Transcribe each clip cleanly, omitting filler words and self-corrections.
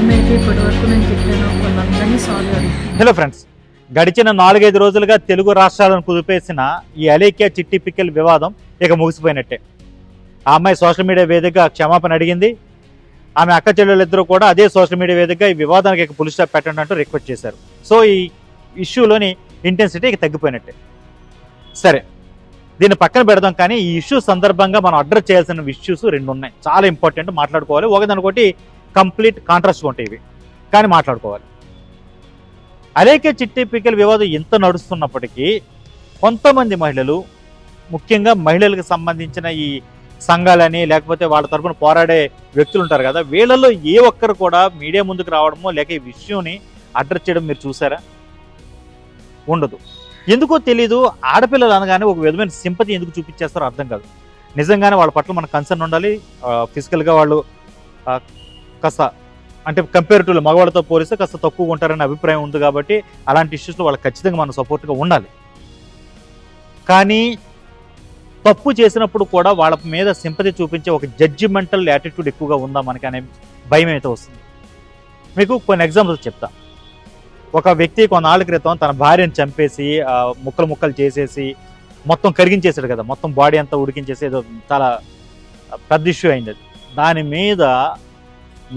ఎవరినైతే ఇప్పటి వరకు నేను తిట్టానో వాళ్ళందరినీ సారీ అడుగుతాను. హలో ఫ్రెండ్స్, గడిచిన 4-5 రోజులుగా తెలుగు రాష్ట్రాలను కుదిపేసిన ఈ అలేఖ్య చిట్టి పిక్కల్ వివాదం ఇక ముగిసిపోయినట్టే. ఆ అమ్మాయి సోషల్ మీడియా వేదికగా క్షమాపణ అడిగింది. ఆమె అక్క చెల్లెళ్ళిద్దరూ కూడా అదే సోషల్ మీడియా వేదికగా ఈ వివాదానికి ఇక పులి స్టాప్ పెట్టండి అంటూ రిక్వెస్ట్ చేశారు. సో ఈ ఇష్యూలోని ఇంటెన్సిటీ ఇక తగ్గిపోయినట్టే. సరే, దీన్ని పక్కన పెడదాం. కానీ ఈ ఇష్యూ సందర్భంగా మనం అడ్రస్ చేయాల్సిన ఇష్యూస్ 2 ఉన్నాయి, చాలా ఇంపార్టెంట్, మాట్లాడుకోవాలి. ఒకదానికొకటి కంప్లీట్ కాంట్రాస్ట్ ఉంటాయి ఇవి, కానీ మాట్లాడుకోవాలి. అలేఖ్య చిట్టి పిక్కల్ వివాదం ఎంత నడుస్తున్నప్పటికీ కొంతమంది మహిళలు, ముఖ్యంగా మహిళలకు సంబంధించిన ఈ సంఘాలని లేకపోతే వాళ్ళ తరపున పోరాడే వ్యక్తులు ఉంటారు కదా, వీళ్ళలో ఏ ఒక్కరు కూడా మీడియా ముందుకు రావడమో లేక ఈ విషయాన్ని అడ్రస్ చేయడం మీరు చూసారా? ఉండదు. ఎందుకో తెలీదు. ఆడపిల్లలు అనగానే ఒక విధమైన సింపతి ఎందుకు చూపించేస్తారో అర్థం కాదు. నిజంగానే వాళ్ళ పట్ల మనకు కన్సర్న్ ఉండాలి. ఫిజికల్గా వాళ్ళు కాస్త అంటే కంపేరిటివ్లీ మగవాళ్ళతో పోలిస్తే కాస్త తక్కువగా ఉంటారనే అభిప్రాయం ఉంది కాబట్టి అలాంటి ఇష్యూస్లో వాళ్ళకి ఖచ్చితంగా మనం సపోర్ట్గా ఉండాలి. కానీ తప్పు చేసినప్పుడు కూడా వాళ్ళ మీద సింపతి చూపించే ఒక జడ్జిమెంటల్ యాటిట్యూడ్ ఎక్కువగా ఉందా మనకి అనే భయం అయితే వస్తుంది. మీకు కొన్ని ఎగ్జాంపుల్స్ చెప్తా. ఒక వ్యక్తి కొన్నాళ్ళ క్రితం తన భార్యను చంపేసి ముక్కలు ముక్కలు చేసేసి మొత్తం కరిగించేసాడు కదా, మొత్తం బాడీ అంతా ఉడికించేసి ఏదో చాలా పెద్ద ఇష్యూ అయింది అది. దాని మీద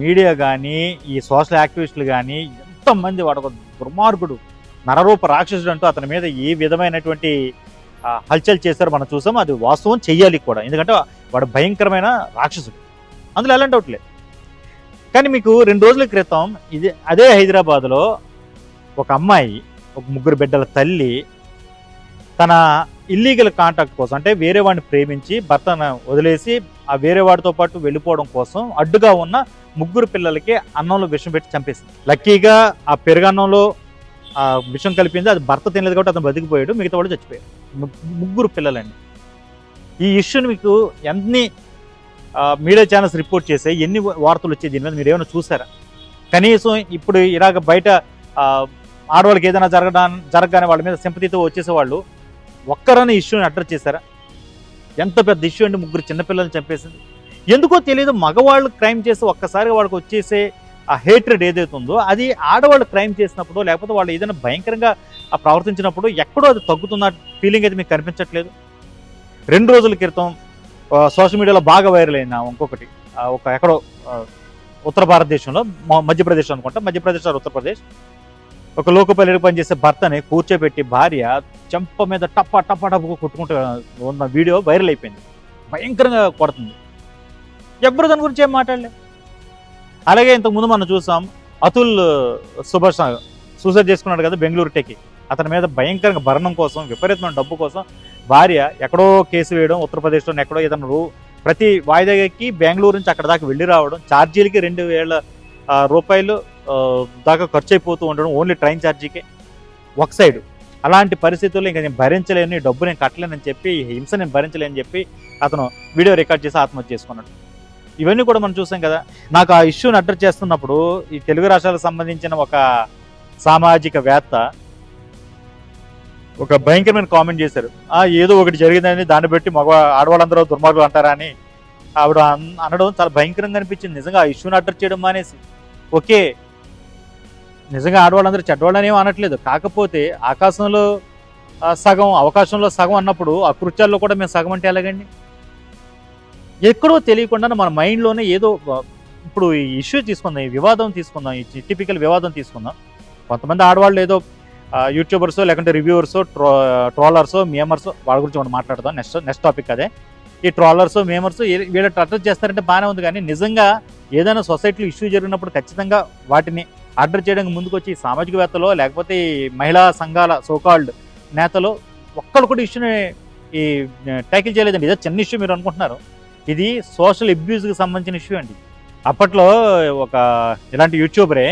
మీడియా కానీ ఈ సోషల్ యాక్టివిస్టులు కానీ ఎంతమంది వాడు ఒక దుర్మార్గుడు, నరరూప రాక్షసుడు అంటూ అతని మీద ఏ విధమైనటువంటి హల్చల్ చేశారో మనం చూసాం. అది వాస్తవం, చెయ్యాలి కూడా, ఎందుకంటే వాడు భయంకరమైన రాక్షసుడు, అందులో ఎలాంటి డౌట్ లేదు. కానీ మీకు 2 రోజుల క్రితం అదే హైదరాబాద్లో ఒక అమ్మాయి, ఒక 3 బిడ్డల తల్లి, తన ఇల్లీగల్ కాంటాక్ట్ కోసం, అంటే వేరే వాడిని ప్రేమించి భర్తను వదిలేసి ఆ వేరే వాడితో పాటు వెళ్ళిపోవడం కోసం అడ్డుగా ఉన్న 3 పిల్లలకి అన్నంలో విషం పెట్టి చంపేసింది. లక్కీగా ఆ పెరుగన్నంలో విషం కలిపింది, అది భర్త తినలేదు కాబట్టి అతను బతికిపోయాడు, మిగతా వాళ్ళు చచ్చిపోయాడు. 3 పిల్లలండి. ఈ ఇష్యూని మీకు ఎన్ని మీడియా ఛానల్స్ రిపోర్ట్ చేసాయి, ఎన్ని వార్తలు వచ్చాయి దీని మీద, మీరు ఏమైనా చూసారా? కనీసం ఇప్పుడు ఇలాగ బయట ఆడవాళ్ళకి ఏదైనా జరగగానే వాళ్ళ మీద సింపతితో వచ్చేసేవాళ్ళు ఒక్కరని ఇష్యూని అడ్రస్ చేశారా? ఎంత పెద్ద ఇష్యూ అండి, 3 చిన్నపిల్లల్ని చంపేసింది. ఎందుకో తెలియదు, మగవాళ్ళు క్రైమ్ చేసి ఒక్కసారిగా వాళ్ళకి వచ్చేసే ఆ హేట్రెడ్ ఏదైతే ఉందో అది ఆడవాళ్ళు క్రైమ్ చేసినప్పుడు లేకపోతే వాళ్ళు ఏదైనా భయంకరంగా ప్రవర్తించినప్పుడు ఎక్కడో అది తగ్గుతున్న ఫీలింగ్ అయితే మీకు కనిపించట్లేదు. 2 రోజుల క్రితం సోషల్ మీడియాలో బాగా వైరల్ అయిన ఇంకొకటి, ఒక ఎక్కడో ఉత్తర భారతదేశంలో, మధ్యప్రదేశ్ అనుకుంటా, మధ్యప్రదేశ్ ఆర్ ఉత్తరప్రదేశ్, ఒక లోకపల్లికి పనిచేసే భర్తని కూర్చోబెట్టి భార్య చెంప మీద టప్ప టప్ప టప్పుగా కొట్టుకుంటూ ఉన్న వీడియో వైరల్ అయిపోయింది. భయంకరంగా కొడుతుంది. ఎవ్వరు దాని గురించి ఏం మాట్లాడలే. అలాగే ఇంతకుముందు మనం చూసాం, అతుల్ సుభాష్ సూసైడ్ చేసుకున్నాడు కదా బెంగళూరు టెక్కి. అతని మీద భయంకరంగా భరణం కోసం, విపరీతమైన డబ్బు కోసం భార్య ఎక్కడో కేసు వేయడం, ఉత్తరప్రదేశ్లో ఎక్కడో ఏదైనా ప్రతి వాయిదాకి బెంగళూరు నుంచి అక్కడ దాకా వెళ్ళి రావడం, ఛార్జీలకి 2,000 రూపాయలు దాకా ఖర్చు అయిపోతూ ఉండడం, ఓన్లీ ట్రైన్ ఛార్జీకే ఒక సైడు. అలాంటి పరిస్థితుల్లో ఇంకా నేను భరించలేను, డబ్బు నేను కట్టలేనని చెప్పి, హింస నేను భరించలేని చెప్పి అతను వీడియో రికార్డ్ చేసి ఆత్మహత్య చేసుకున్నాడు. ఇవన్నీ కూడా మనం చూసాం కదా. నాకు ఆ ఇష్యూని అడ్రస్ చేస్తున్నప్పుడు ఈ తెలుగు రాష్ట్రాలకు సంబంధించిన ఒక సామాజికవేత్త ఒక భయంకరమైన కామెంట్ చేశారు. ఏదో ఒకటి జరిగిందని దాన్ని బట్టి ఆడవాళ్ళందరూ దుర్మార్గులు అంటారా అని ఆవిడ అనడం చాలా భయంకరంగా అనిపించింది. నిజంగా ఆ ఇష్యూని అడ్రస్ చేయడం మానేసి, ఓకే నిజంగా ఆడవాళ్ళందరూ చెడ్డవాళ్ళని ఏమీ అనట్లేదు, కాకపోతే ఆకాశంలో సగం అవకాశంలో సగం అన్నప్పుడు ఆ కృత్యాల్లో కూడా మేము సగం అంటే ఎలాగండి? ఎక్కడో తెలియకుండా మన మైండ్లోనే ఏదో, ఇప్పుడు ఈ ఇష్యూ తీసుకుందాం, ఈ వివాదం తీసుకుందాం, ఈ టిపికల్ వివాదం తీసుకుందాం. కొంతమంది ఆడవాళ్ళు ఏదో యూట్యూబర్సో లేకుంటే రివ్యూవర్సో ట్రోలర్సో మేమర్సో వాళ్ళ గురించి మనం మాట్లాడదాం. నెక్స్ట్ టాపిక్ అదే. ఈ ట్రోలర్సో మేమర్సో వీళ్ళ అడ్రస్ చేస్తారంటే బాగానే ఉంది, కానీ నిజంగా ఏదైనా సొసైటీలో ఇష్యూ జరిగినప్పుడు ఖచ్చితంగా వాటిని అడ్రస్ చేయడానికి ముందుకు వచ్చి సామాజికవేత్తలో లేకపోతే ఈ మహిళా సంఘాల సోకాల్డ్ నేతలు ఒక్కళ్ళు కూడా ఇష్యూని ఈ ట్యాకిల్ చేయలేదండి. ఇదే చిన్న ఇష్యూ మీరు అనుకుంటున్నారు, ఇది సోషల్ అబ్యూజ్కి సంబంధించిన ఇష్యూ అండి. అప్పట్లో ఒక ఇలాంటి యూట్యూబరే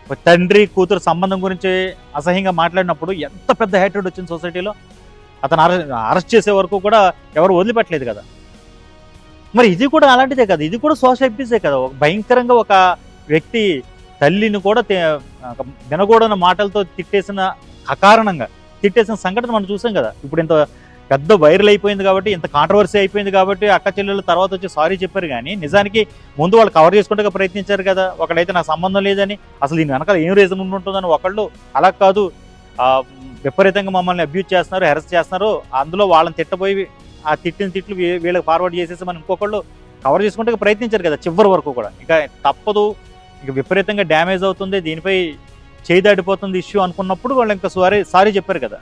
ఒక తండ్రి కూతురు సంబంధం గురించి అసహ్యంగా మాట్లాడినప్పుడు ఎంత పెద్ద హేట్రెడ్ వచ్చింది సొసైటీలో. అతను అరెస్ట్ చేసే వరకు కూడా ఎవరు వదిలిపెట్టలేదు కదా. మరి ఇది కూడా అలాంటిదే కదా, ఇది కూడా సోషల్ అబ్యూజే కదా. ఒక భయంకరంగా ఒక వ్యక్తి తల్లిని కూడా వినకూడని మాటలతో తిట్టేసిన అకారణంగా తిట్టేసిన సంఘటన మనం చూసాం కదా. ఇప్పుడు ఇంత పెద్ద వైరల్ అయిపోయింది కాబట్టి, ఇంత కాంట్రవర్సీ అయిపోయింది కాబట్టి అక్క చెల్లెలు తర్వాత వచ్చి సారీ చెప్పారు. కానీ నిజానికి ముందు వాళ్ళు కవర్ చేసుకుంటే ప్రయత్నించారు కదా. ఒకడైతే నాకు సంబంధం లేదని, అసలు దీని వెనకాల ఏం రీజన్ ఉంటుందని ఒకళ్ళు, అలా కాదు విపరీతంగా మమ్మల్ని అబ్యూజ్ చేస్తున్నారు, హెరస్ చేస్తున్నారు, అందులో వాళ్ళని తిట్టబోయి ఆ తిట్టిన తిట్లు వీళ్ళకి ఫార్వర్డ్ చేసేసి మనం ఇంకొకళ్ళు కవర్ చేసుకుంటే ప్రయత్నించారు కదా చివరి వరకు కూడా. ఇక తప్పదు, ఇక విపరీతంగా డ్యామేజ్ అవుతుంది, దీనిపై చేయి దాటిపోతుంది ఇష్యూ అనుకున్నప్పుడు వాళ్ళు ఇంకా సారీ చెప్పారు కదా.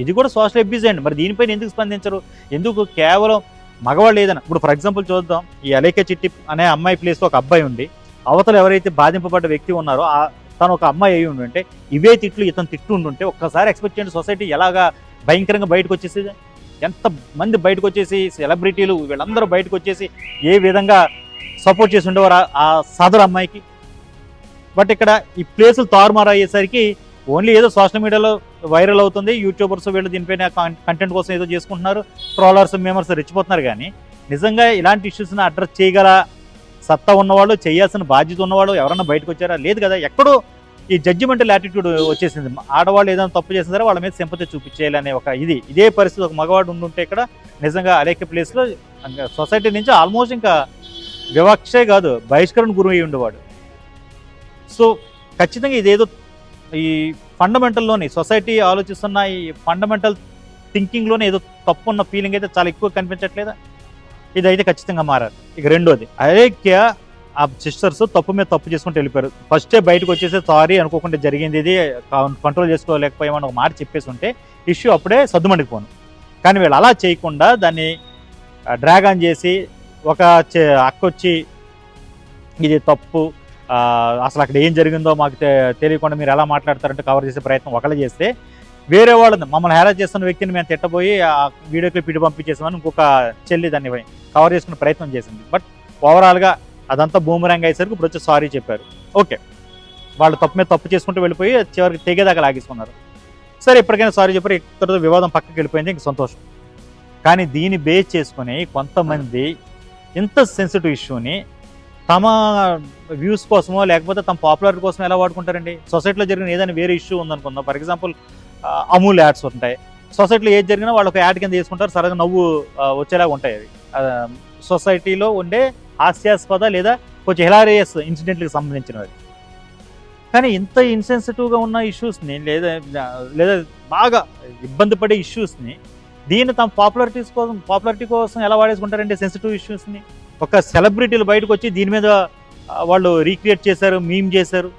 ఇది కూడా సోషల్ అబ్యూజ్ అండి. మరి దీనిపైన ఎందుకు స్పందించరు? ఎందుకు కేవలం మగవాళ్ళు ఏదైనా, ఇప్పుడు ఫర్ ఎగ్జాంపుల్ చూద్దాం, ఈ అలేఖ్య చిట్టి అనే అమ్మాయి ప్లేస్లో ఒక అబ్బాయి ఉండి, అవతల ఎవరైతే బాధింపబడ్డ వ్యక్తి ఉన్నారో తను ఒక అమ్మాయి అయి ఉండుంటే, ఇవే తిట్లు ఇతను తిట్టు ఉండుంటే ఒక్కసారి ఎక్స్పెక్ట్ చేయండి సొసైటీ ఎలాగా భయంకరంగా బయటకు వచ్చేసేది. ఎంతమంది బయటకు వచ్చేసి సెలబ్రిటీలు వీళ్ళందరూ బయటకు వచ్చేసి ఏ విధంగా సపోర్ట్ చేసి ఉండేవారు ఆ సదరు అమ్మాయికి. బట్ ఇక్కడ ఈ ప్లేసులు తారుమారు అయ్యేసరికి ఓన్లీ ఏదో సోషల్ మీడియాలో వైరల్ అవుతుంది, యూట్యూబర్స్ వీళ్ళు దీనిపైన కంటెంట్ కోసం ఏదో చేసుకుంటున్నారు, ట్రోలర్స్ మేమర్స్ రెచ్చిపోతున్నారు. కానీ నిజంగా ఇలాంటి ఇష్యూస్ని అడ్రస్ చేయగల సత్తా ఉన్నవాళ్ళు, చేయాల్సిన బాధ్యత ఉన్నవాళ్ళు ఎవరన్నా బయటకు వచ్చారా? లేదు కదా. ఎక్కడో ఈ జడ్జిమెంటల్ యాటిట్యూడ్ వచ్చేసింది. ఆడవాళ్ళు ఏదైనా తప్పు చేసిన సరే వాళ్ళ మీద సింపతి చూపించేయాలనే ఒక ఇదే పరిస్థితి ఒక మగవాడు ఉండుంటే ఇక్కడ నిజంగా అలేఖ్య ప్లేస్లో సొసైటీ నుంచి ఆల్మోస్ట్ ఇంకా వివక్షే కాదు బహిష్కరణ గురి అయి ఉండేవాడు. సో ఖచ్చితంగా ఇదేదో ఈ ఫండమెంటల్లోని సొసైటీ ఆలోచిస్తున్న ఈ ఫండమెంటల్ థింకింగ్లోనే ఏదో తప్పు ఉన్న ఫీలింగ్ అయితే చాలా ఎక్కువ కనిపించట్లేదా? ఇదైతే ఖచ్చితంగా మారాలి. ఇక రెండోది, అలేఖ్య ఆ సిస్టర్స్ తప్పు మీద తప్పు చేసుకుంటూ వెళ్ళిపోయారు. ఫస్టే బయటకు వచ్చేసి సారీ అనుకోకుండా జరిగింది, ఇది కంట్రోల్ చేసుకోలేకపోయామని ఒక మాట చెప్పేసి ఉంటే ఇష్యూ అప్పుడే సద్దుమణికిపోను. కానీ వీళ్ళు అలా చేయకుండా దాన్ని డ్రాగ్ ఆన్ చేసి ఒక అక్క వచ్చి ఇది తప్పు, అసలు అక్కడ ఏం జరిగిందో మాకు తెలియకుండా మీరు ఎలా మాట్లాడతారంటే కవర్ చేసే ప్రయత్నం ఒకళ్ళు చేస్తే, వేరే వాళ్ళని మమ్మల్ని హెరాస్ చేస్తున్న వ్యక్తిని మేము తిట్టబోయి ఆ వీడియో క్లిప్ ఇటు పంపించేసామని ఇంకొక చెల్లి దాన్ని కవర్ చేసుకునే ప్రయత్నం చేసింది. బట్ ఓవరాల్గా అదంతా బూమరాంగ్ అయ్యేసరికి ఇప్పుడు వచ్చి సారీ చెప్పారు. ఓకే, వాళ్ళు తప్పు మీద తప్పు చేసుకుంటూ వెళ్ళిపోయి చివరికి తెగేదాకా లాగేసుకున్నారు. సరే, ఇప్పటికైనా సారీ చెప్పారు, ఇక్కడితో వివాదం పక్కకి వెళ్ళిపోయింది, ఇంక సంతోషం. కానీ దీన్ని బేస్ చేసుకుని కొంతమంది ఇంత సెన్సిటివ్ ఇష్యూని తమ వ్యూస్ కోసమో లేకపోతే తమ పాపులారిటీ కోసం ఎలా వాడుకుంటారండి? సొసైటీలో జరిగిన ఏదైనా వేరే ఇష్యూ ఉందనుకుందాం, ఫర్ ఎగ్జాంపుల్ అమూల్ యాడ్స్ ఉంటాయి, సొసైటీలో ఏది జరిగినా వాళ్ళు ఒక యాడ్ కింద తీసుకుంటారు, సరగా నవ్వు వచ్చేలాగా ఉంటాయి అవి. సొసైటీలో ఉండే హాస్యాస్పద లేదా కొంచెం హిలారియస్ ఇన్సిడెంట్లకు సంబంధించినవి. కానీ ఇంత ఇన్సెన్సిటివ్గా ఉన్న ఇష్యూస్ని లేదా బాగా ఇబ్బంది పడే ఇష్యూస్ని దీన్ని తమ పాపులారిటీ కోసం ఎలా వాడేసుకుంటారంటే సెన్సిటివ్ ఇష్యూస్ని ఒక సెలబ్రిటీలు బయటకు వచ్చి దీని మీద వాళ్ళు రీక్రియేట్ చేశారు, మీమ్ చేశారు.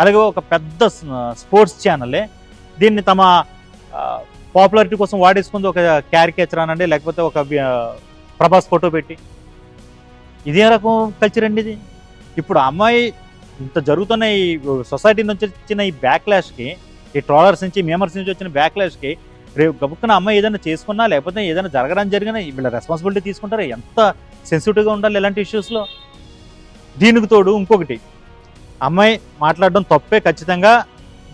అలాగే ఒక పెద్ద స్పోర్ట్స్ ఛానలే దీన్ని తమ పాపులారిటీ కోసం వాడేసుకుంది, ఒక క్యారికేచర్ అనండి లేకపోతే ఒక ప్రభాస్ ఫోటో పెట్టి. ఇదే రకం కల్చర్ అండి ఇది. ఇప్పుడు అమ్మాయి ఇంత జరుగుతున్న ఈ సొసైటీ నుంచి వచ్చిన ఈ బ్యాక్లాష్కి, ఈ ట్రోలర్స్ నుంచి మేమర్స్ నుంచి వచ్చిన బ్యాక్లాష్కి రేపు గబుక్కున అమ్మాయి ఏదైనా చేసుకున్నా లేకపోతే ఏదైనా జరిగినా వీళ్ళ రెస్పాన్సిబిలిటీ తీసుకుంటారు. ఎంత సెన్సిటివ్గా ఉండాలి ఇలాంటి ఇష్యూస్లో. దీనికి తోడు ఇంకొకటి, అమ్మాయి మాట్లాడడం తప్పే, ఖచ్చితంగా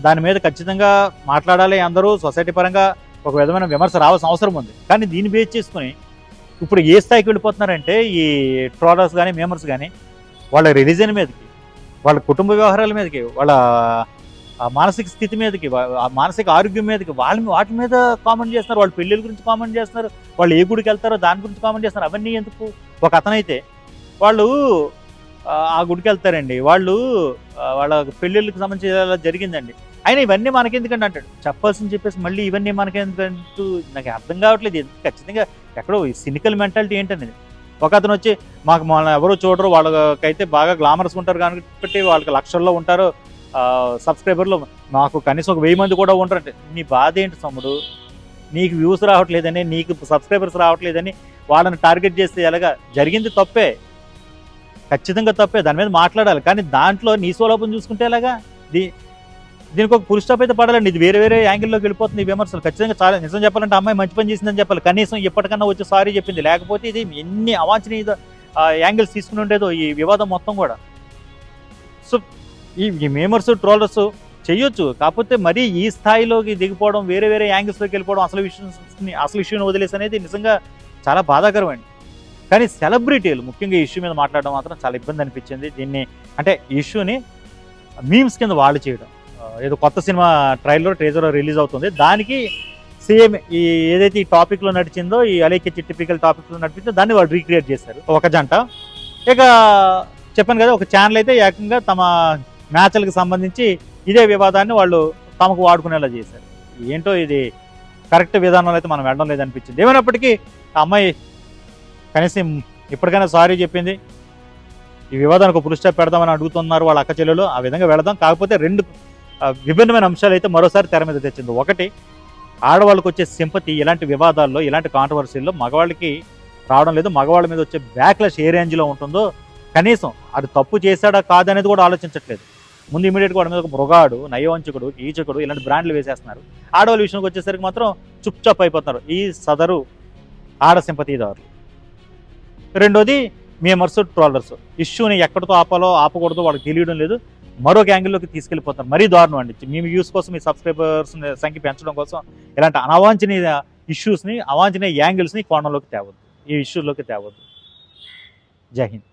దాని మీద ఖచ్చితంగా మాట్లాడాలి, అందరూ సొసైటీ పరంగా ఒక విధమైన విమర్శ రావాల్సిన అవసరం ఉంది. కానీ దీన్ని బేస్ చేసుకుని ఇప్పుడు ఏ స్థాయికి వెళ్ళిపోతున్నారంటే ఈ ట్రోలర్స్ కానీ మేమర్స్ కానీ వాళ్ళ రిలీజన్ మీదకి, వాళ్ళ కుటుంబ వ్యవహారాల మీదకి, వాళ్ళ మానసిక స్థితి మీదకి, మానసిక ఆరోగ్యం మీదకి వాటి మీద కామెంట్ చేస్తున్నారు. వాళ్ళ పెళ్ళిళ్ళ గురించి కామెంట్ చేస్తున్నారు, వాళ్ళు ఏ గుడికి వెళ్తారో దాని గురించి కామెంట్ చేస్తున్నారు. అవన్నీ ఎందుకు? ఒక అతనైతే వాళ్ళు ఆ గుడికి వెళ్తారండి, వాళ్ళు వాళ్ళ పెళ్ళిళ్ళకి సంబంధించి జరిగిందండి, అయినా ఇవన్నీ మనకెందుకంటే అంటాడు. చెప్పాల్సింది చెప్పేసి మళ్ళీ ఇవన్నీ మనకెందుకంటూ నాకు అర్థం కావట్లేదు. ఖచ్చితంగా ఎక్కడో సినికల్ మెంటాలిటీ ఏంటనేది. ఒక అతను వచ్చి మాకు మన ఎవరు చూడరు, వాళ్ళకైతే బాగా గ్లామరస్ ఉంటారు కాబట్టి వాళ్ళకి లక్షల్లో ఉంటారు సబ్స్క్రైబర్లు, మాకు కనీసం ఒక 1000 మంది కూడా ఉంటారంటే నీ బాధ ఏంటి తమ్ముడు? నీకు వ్యూస్ రావట్లేదని, నీకు సబ్స్క్రైబర్స్ రావట్లేదని వాళ్ళని టార్గెట్ చేస్తే ఎలాగా? జరిగింది తప్పే, ఖచ్చితంగా తప్పే, దాని మీద మాట్లాడాలి. కానీ దాంట్లో నీ స్వలోపం చూసుకుంటే ఎలాగా? దీనికి ఒక పుల్ స్టాప్ అయితే పడాలండి. ఇది వేరే యాంగిల్లోకి వెళ్ళిపోతుంది ఈ విమర్శలు. ఖచ్చితంగా చాలా నిజం చెప్పాలంటే అమ్మాయి మంచి పని చేసిందని చెప్పాలి, కనీసం ఇప్పటికన్నా వచ్చి సారీ చెప్పింది. లేకపోతే ఇది ఎన్ని అవాంఛనీయ యాంగిల్స్ తీసుకుని ఉండేదో ఈ వివాదం మొత్తం కూడా. సో ఈ మేమర్స్ ట్రోలర్స్ చెయ్యొచ్చు, కాకపోతే మరీ ఈ స్థాయిలోకి దిగిపోవడం, వేరే యాంగిల్స్లోకి వెళ్ళిపోవడం, అసలు ఇష్యూని వదిలేసి అనేది నిజంగా చాలా బాధాకరమండి. కానీ సెలబ్రిటీలు ముఖ్యంగా ఈ ఇష్యూ మీద మాట్లాడడం మాత్రం చాలా ఇబ్బంది అనిపించింది. దీన్ని అంటే ఈ ఇష్యూని మీమ్స్ కింద వాళ్ళు చేయడం, ఏదో కొత్త సినిమా ట్రైలర్ రిలీజ్ అవుతుంది, దానికి సేమ్ ఈ ఏదైతే ఈ టాపిక్లో నడిచిందో, ఈ అలేఖ్య చిట్టిపికల్ టాపిక్లో నడిపిందో దాన్ని వాళ్ళు రీక్రియేట్ చేశారు ఒక జంట. ఇక చెప్పాను కదా, ఒక ఛానల్ అయితే ఏకంగా తమ మ్యాచ్లకు సంబంధించి ఇదే వివాదాన్ని వాళ్ళు తమకు వాడుకునేలా చేశారు. ఏంటో ఇది కరెక్ట్ విధానంలో అయితే మనం వెళ్ళడం లేదనిపించింది. ఏమైనప్పటికీ ఆ అమ్మాయి కనీసం ఇప్పటికైనా సారీ చెప్పింది. ఈ వివాదానికి ఫుల్ స్టాప్ పెడదామని అడుగుతున్నారు వాళ్ళ అక్క చెల్లెలు. ఆ విధంగా వెళదాం. కాకపోతే రెండు విభిన్నమైన అంశాలు అయితే మరోసారి తెర మీద తెచ్చింది. ఒకటి, ఆడవాళ్ళకి వచ్చే సింపతి ఇలాంటి వివాదాల్లో, ఇలాంటి కాంట్రవర్సీల్లో మగవాళ్ళకి రావడం లేదు. మగవాళ్ళ మీద వచ్చే బ్యాక్లాష్ ఏ రేంజ్లో ఉంటుందో, కనీసం అది తప్పు చేశాడా కాదనేది కూడా ఆలోచించట్లేదు. ముందు ఇమీడియట్గా వాడి మీద ఒక మృగాడు, నయవంచకుడు, కీచకుడు ఇలాంటి బ్రాండ్లు వేసేస్తున్నారు. ఆడవాళ్ళ విషయానికి వచ్చేసరికి మాత్రం చుప్చాప్ అయిపోతున్నారు ఈ సదరు ఆడ సింపతీదారులు. రెండోది, మేమర్స్, ట్రోలర్స్ ఇష్యూని ఎక్కడితో ఆపాలో ఆపకూడదో వాళ్ళకి తెలియడం లేదు. మరొక యాంగిల్లోకి తీసుకెళ్ళిపోతారు. మరీ దారుణం అండి. మీ వ్యూస్ కోసం, మీ సబ్స్క్రైబర్స్ సంఖ్య పెంచడం కోసం ఇలాంటి అవాంఛనీయ ఇష్యూస్ని, అవాంఛనీయ యాంగిల్స్ని కోణంలోకి తేవద్దు, ఈ ఇష్యూలోకి తేవద్దు. జై హింద్.